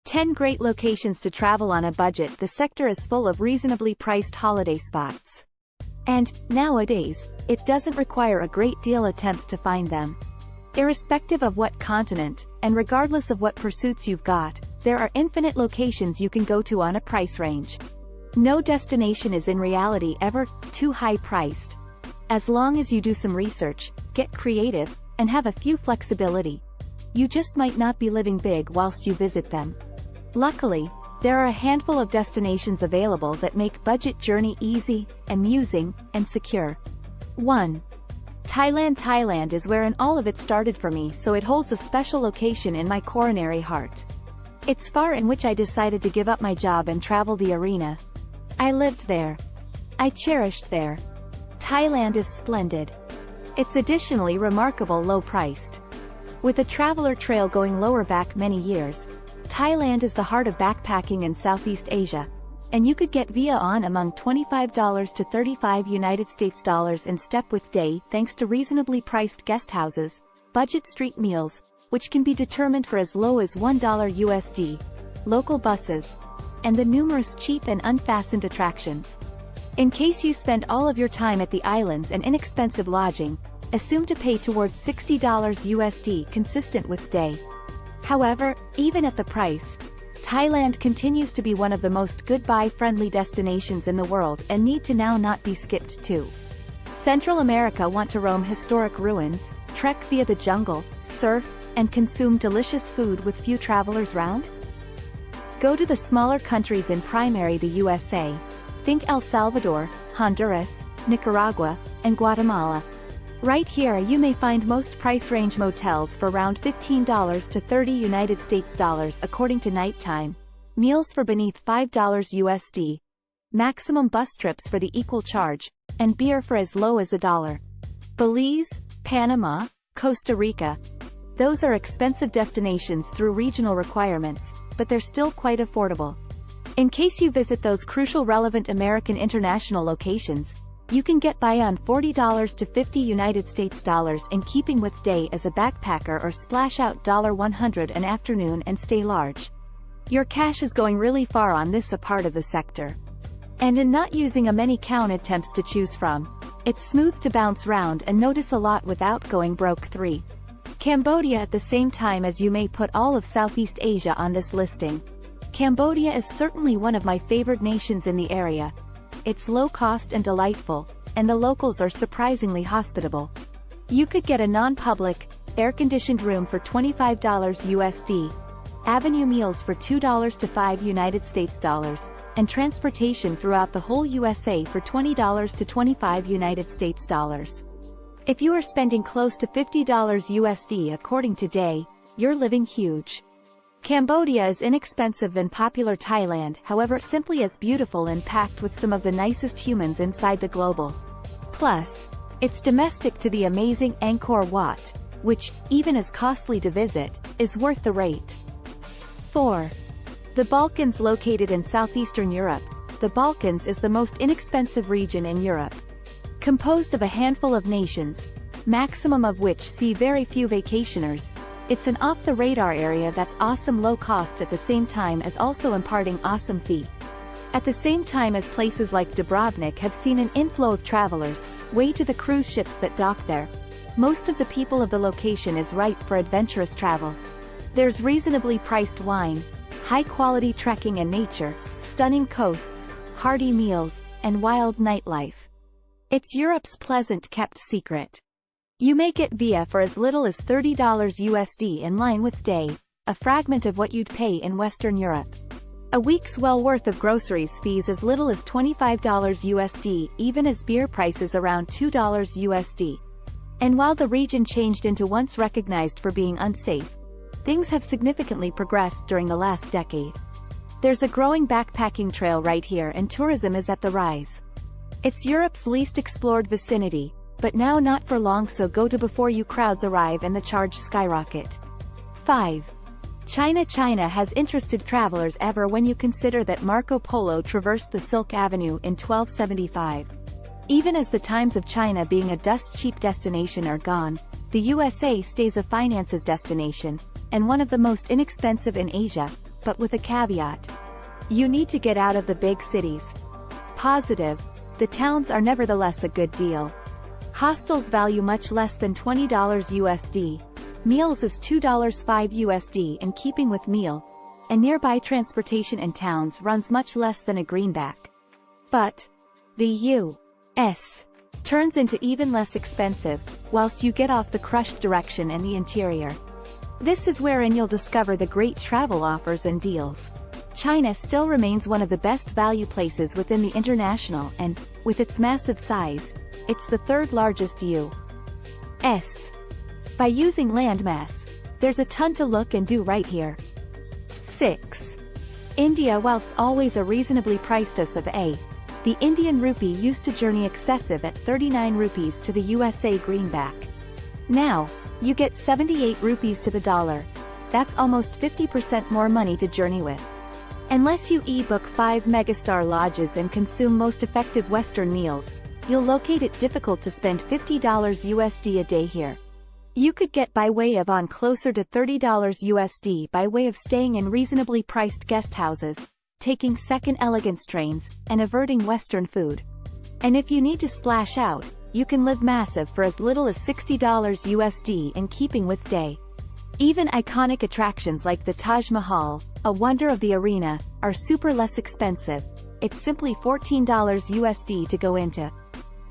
10 great locations to travel on a budget. The sector is full of reasonably priced holiday spots. And, nowadays, it doesn't require a great deal attempt to find them. Irrespective of what continent, and regardless of what pursuits you've got, there are infinite locations you can go to on a price range. No destination is in reality ever too high priced. As long as you do some research, get creative, and have a few flexibility, you just might not be living big whilst you visit them. Luckily, there are a handful of destinations available that make budget journey easy, amusing, and secure. 1. Thailand. Thailand is where all of it started for me, so it holds a special location in my coronary heart. It's far in which I decided to give up my job and travel the arena. I lived there. I cherished there. Thailand is splendid. It's additionally remarkable low-priced. With a traveler trail going lower back many years, Thailand is the heart of backpacking in Southeast Asia, and you could get via on among $25 to $35 United States dollars in step with day thanks to reasonably priced guest houses, budget street meals, which can be determined for as low as $1 USD, local buses, and the numerous cheap and unfastened attractions. In case you spend all of your time at the islands and inexpensive lodging, assume to pay towards $60 USD consistent with day. However, even at the price, Thailand continues to be one of the most goodbye-friendly destinations in the world and need to now not be skipped too. Central America. Want to roam historic ruins, trek via the jungle, surf, and consume delicious food with few travelers round? Go to the smaller countries in primary the USA. Think El Salvador, Honduras, Nicaragua, and Guatemala. Right here you may find most price range motels for around $15 to $30 United States dollars according to nighttime, meals for beneath $5 USD, maximum bus trips for the equal charge, and beer for as low as $1. Belize, Panama, Costa Rica. Those are expensive destinations through regional requirements, but they're still quite affordable. In case you visit those crucial relevant American international locations, you can get by on $40 to $50 United States dollars in keeping with day as a backpacker, or splash out $100 an afternoon and stay large. Your cash is going really far on this a part of the sector. And in not using a many counted temps to choose from, it's smooth to bounce round and notice a lot without going broke. 3. Cambodia. At the same time as you may put all of Southeast Asia on this listing, Cambodia is certainly one of my favorite nations in the area. It's low-cost and delightful, and the locals are surprisingly hospitable. You could get a non-public, air-conditioned room for $25 USD, avenue meals for $2 to $5 United States dollars, and transportation throughout the whole USA for $20 to $25 United States dollars. If you are spending close to $50 USD according to day, you're living huge. Cambodia is inexpensive than popular Thailand, however simply as beautiful and packed with some of the nicest humans inside the global. Plus, it's domestic to the amazing Angkor Wat, which, even as costly to visit, is worth the rate. 4. The Balkans. Located in southeastern Europe, the Balkans is the most inexpensive region in Europe. Composed of a handful of nations, maximum of which see very few vacationers, it's an off-the-radar area that's awesome low cost at the same time as also imparting awesome fee. At the same time as places like Dubrovnik have seen an inflow of travelers, way to the cruise ships that dock there, most of the people of the location is ripe for adventurous travel. There's reasonably priced wine, high-quality trekking and nature, stunning coasts, hearty meals, and wild nightlife. It's Europe's pleasant-kept secret. You may get via for as little as $30 USD in line with day, a fragment of what you'd pay in Western Europe. A week's well worth of groceries fees as little as $25 USD, even as beer prices around $2 USD. And while the region changed into once recognized for being unsafe, things have significantly progressed during the last decade. There's a growing backpacking trail right here and tourism is at the rise. It's Europe's least explored vicinity, but now not for long, so go to before you crowds arrive and the charge skyrocket. 5. China. China has interested travelers ever when you consider that Marco Polo traversed the Silk Avenue in 1275. Even as the times of China being a dust-cheap destination are gone, the USA stays a finances destination, and one of the most inexpensive in Asia, but with a caveat. You need to get out of the big cities. Positive. The towns are nevertheless a good deal. Hostels value much less than $20 USD. Meals is $2.05 USD in keeping with meal, and nearby transportation in towns runs much less than a greenback. But the U.S. turns into even less expensive, whilst you get off the crushed direction and the interior. This is wherein you'll discover the great travel offers and deals. China still remains one of the best value places within the international and, with its massive size, it's the third largest U.S. By using landmass, there's a ton to look and do right here. 6. India. Whilst always a reasonably priced as of A, the Indian rupee used to journey excessive at 39 rupees to the USA greenback. Now, you get 78 rupees to the dollar. That's almost 50% more money to journey with. Unless you e-book 5 megastar lodges and consume most effective Western meals, you'll locate it difficult to spend $50 USD a day here. You could get by way of on closer to $30 USD by way of staying in reasonably priced guest houses, taking second elegance trains, and averting Western food. And if you need to splash out, you can live massive for as little as $60 USD in keeping with day. Even iconic attractions like the Taj Mahal, a wonder of the arena, are super less expensive. It's simply $14 USD to go into.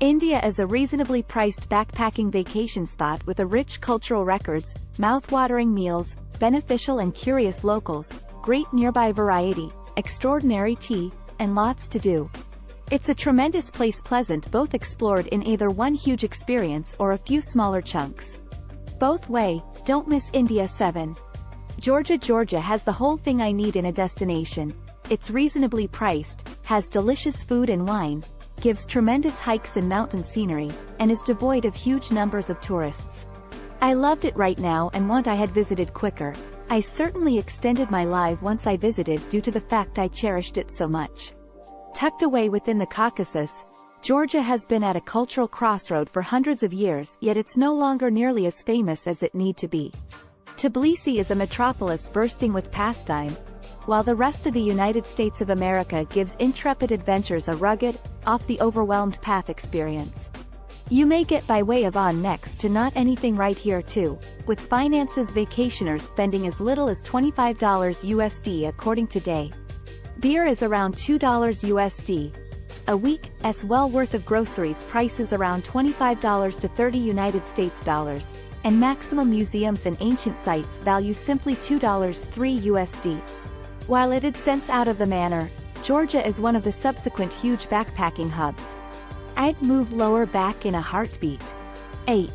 India is a reasonably priced backpacking vacation spot with a rich cultural records, mouth-watering meals, beneficial and curious locals, great nearby variety, extraordinary tea, and lots to do. It's a tremendous place, pleasant both explored in either one huge experience or a few smaller chunks. Both way, don't miss India. 7. Georgia. Georgia has the whole thing I need in a destination. It's reasonably priced, has delicious food and wine, gives tremendous hikes and mountain scenery, and is devoid of huge numbers of tourists. I loved it right now and want I had visited quicker. I certainly extended my life once I visited due to the fact I cherished it so much. Tucked away within the Caucasus, Georgia has been at a cultural crossroad for hundreds of years, yet it's no longer nearly as famous as it need to be. Tbilisi is a metropolis bursting with pastime, while the rest of the United States of America gives intrepid adventurers a rugged, off-the-overwhelmed path experience. You may get by way of on next to not anything right here too, with finances vacationers spending as little as $25 USD according to Day. Beer is around $2 USD. A week's well worth of groceries prices around $25 to $30 United States dollars, and maximum museums and ancient sites value simply $2.03 USD. While it had sense out of the manor, Georgia is one of the subsequent huge backpacking hubs. I'd move lower back in a heartbeat. 8.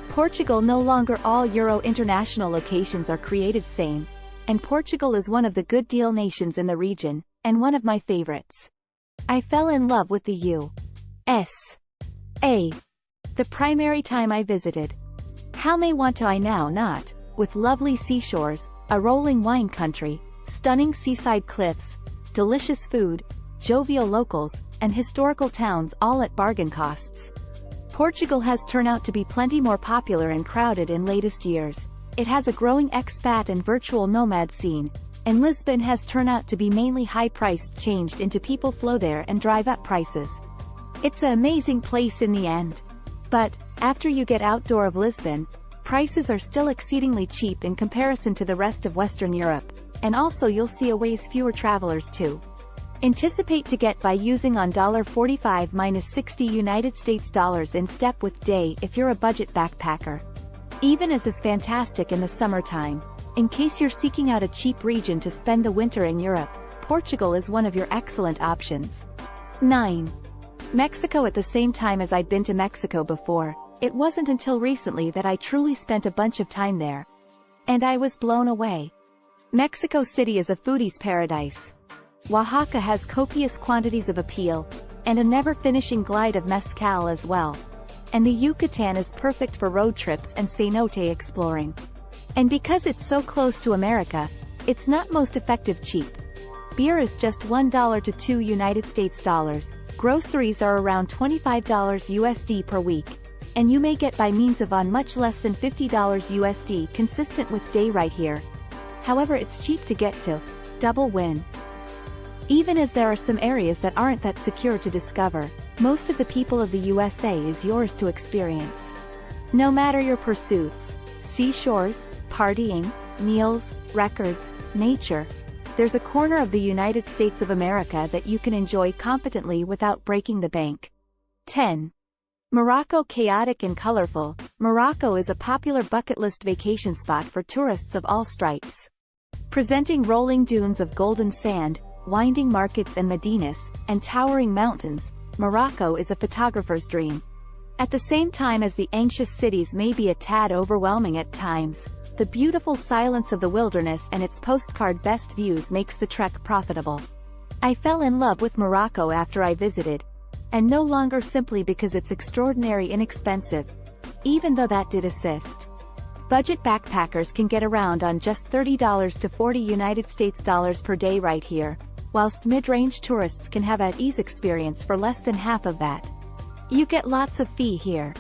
Portugal. No longer all Euro international locations are created same, and Portugal is one of the good deal nations in the region, and one of my favorites. I fell in love with the U.S.A. the primary time I visited. How may want I now not, with lovely seashores, a rolling wine country, stunning seaside cliffs, delicious food, jovial locals, and historical towns all at bargain costs. Portugal has turned out to be plenty more popular and crowded in latest years. It has a growing expat and virtual nomad scene, and Lisbon has turned out to be mainly high-priced, changed into people flow there and drive up prices. It's an amazing place in the end. But, after you get outdoor of Lisbon, prices are still exceedingly cheap in comparison to the rest of Western Europe, and also you'll see a ways fewer travelers too. Anticipate to get by using on $45 - 60 United States dollars in step with Day if you're a budget backpacker. Even as is fantastic in the summertime. In case you're seeking out a cheap region to spend the winter in Europe, Portugal is one of your excellent options. 9. Mexico. At the same time as I'd been to Mexico before, it wasn't until recently that I truly spent a bunch of time there. And I was blown away. Mexico City is a foodie's paradise. Oaxaca has copious quantities of appeal, and a never-finishing glide of mezcal as well. And the Yucatan is perfect for road trips and cenote exploring. And because it's so close to America, it's not most effective cheap. Beer is just $1 to $2 United States dollars, groceries are around $25 USD per week, and you may get by means of on much less than $50 USD consistent with Day right here. However, it's cheap to get to. Double win. Even as there are some areas that aren't that secure to discover, most of the people of the USA is yours to experience. No matter your pursuits, seashores, partying, meals, records, nature, there's a corner of the United States of America that you can enjoy competently without breaking the bank. 10. Morocco. Chaotic and colorful, Morocco is a popular bucket list vacation spot for tourists of all stripes. Presenting rolling dunes of golden sand, winding markets and medinas, and towering mountains, Morocco is a photographer's dream. At the same time as the anxious cities may be a tad overwhelming at times, the beautiful silence of the wilderness and its postcard best views makes the trek profitable. I fell in love with Morocco after I visited, and no longer simply because it's extraordinary inexpensive, even though that did assist. Budget backpackers can get around on just $30 to $40 United States dollars per day right here, whilst mid-range tourists can have an ease experience for less than half of that. You get lots of fee here.